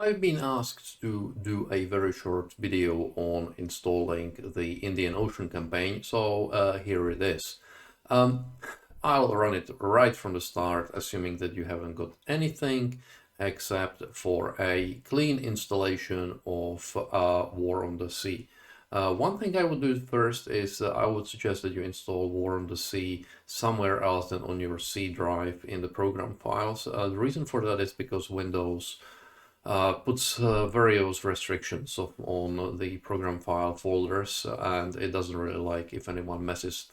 I've been asked to do a very short video on installing the Indian Ocean campaign, so here it is. I'll run it right from the start, assuming that you haven't got anything except for a clean installation of War on the Sea. One thing I would do first is I would suggest that you install War on the Sea somewhere else than on your C drive in the program files. The reason for that is because Windows puts various restrictions on the program file folders, and it doesn't really like if anyone messes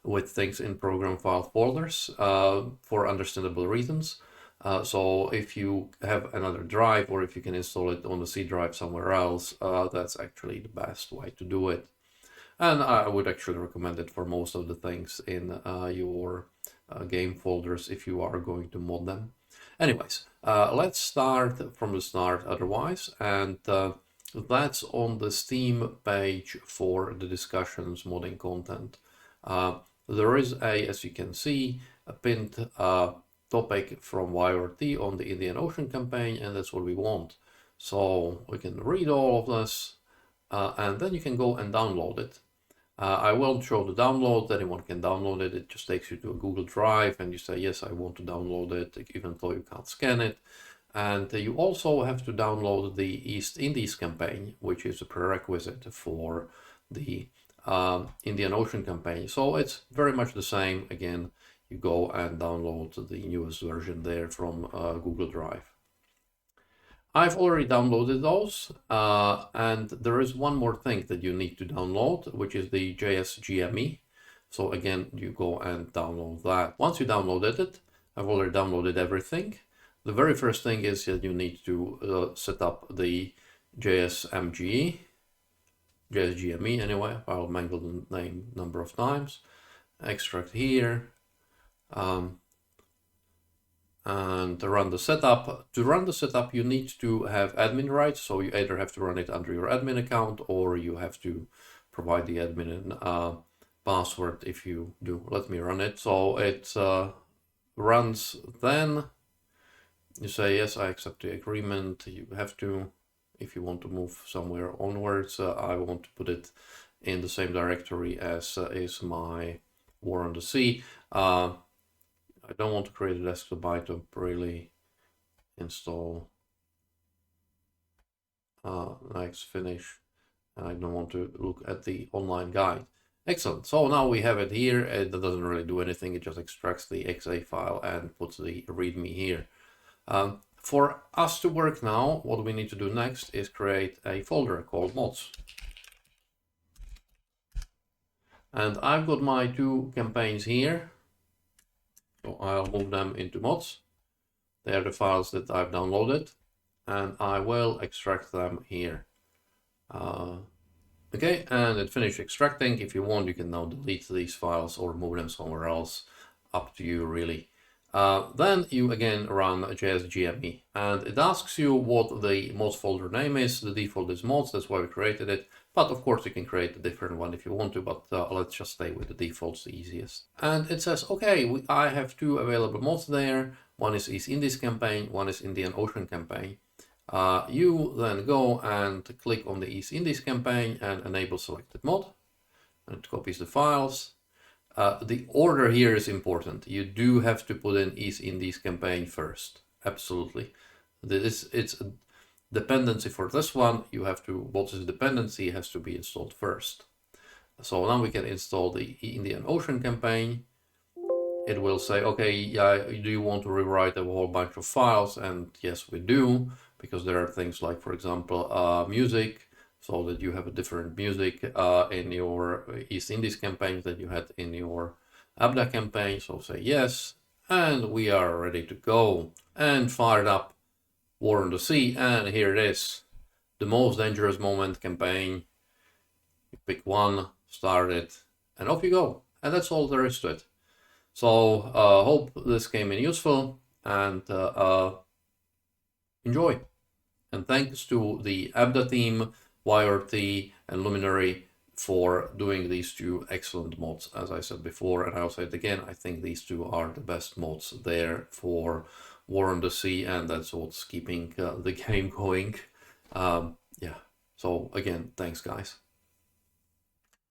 with things in program file folders for understandable reasons. So if you have another drive, or if you can install it on the C drive somewhere else, that's actually the best way to do it. And I would actually recommend it for most of the things in your game folders if you are going to mod them. Anyways, let's start from the start otherwise, and that's on the Steam page for the discussions modding content. There is as you can see, a pinned topic from YRT on the Indian Ocean campaign, and that's what we want. So we can read all of this, and then you can go and download it. I won't show the download, anyone can download it. It just takes you to a Google Drive and you say, yes, I want to download it, even though you can't scan it. And you also have to download the East Indies campaign, which is a prerequisite for the Indian Ocean campaign. So it's very much the same. Again, you go and download the newest version there from Google Drive. I've already downloaded those, and there is one more thing that you need to download, which is the JSGME. So again, you go and download that. Once you downloaded it, I've already downloaded everything. The very first thing is that you need to set up the JSGME anyway. I'll mangle the name a number of times. Extract here. And to run the setup. To run the setup, you need to have admin rights. So you either have to run it under your admin account, or you have to provide the admin password if you do. Let me run it. So it runs, then you say, yes, I accept the agreement. You have to, if you want to move somewhere onwards, I want to put it in the same directory as is my War on the Sea. I don't want to create a desktop item, really install, next, finish, and I don't want to look at the online guide. Excellent, so now we have it here. It doesn't really do anything, it just extracts the .exe file and puts the readme here. For us to work now, what we need to do next is create a folder called mods. And I've got my two campaigns here. So I'll move them into mods. They are the files that I've downloaded, and I will extract them here. Okay, and it finished extracting. If you want, you can now delete these files or move them somewhere else. Up to you, really. Then you again run JSGME, and it asks you what the mods folder name is. The default is mods, that's why we created it. But of course you can create a different one if you want to, but let's just stay with the defaults, the easiest. And it says, okay, I have two available mods there. One is East Indies campaign, one is Indian Ocean campaign. You then go and click on the East Indies campaign and enable selected mod, and it copies the files. The order here is important. You do have to put in East Indies campaign first. Absolutely. It's a dependency for this one. You have to, what is dependency has to be installed first. So now we can install the Indian Ocean campaign. It will say, okay, yeah, do you want to rewrite a whole bunch of files? And yes, we do, because there are things like, for example, music, so that you have a different music in your East Indies campaign that you had in your ABDA campaign. So say yes, and we are ready to go. And fired up War on the Sea, and here it is. The most dangerous moment campaign. You pick one, start it, and off you go. And that's all there is to it. So hope this came in useful, and enjoy. And thanks to the ABDA team, YRT, and Luminary for doing these two excellent mods, as I said before, and I'll say it again, I think these two are the best mods there for War on the Sea, and that's what's keeping the game going. Yeah. So again, thanks guys.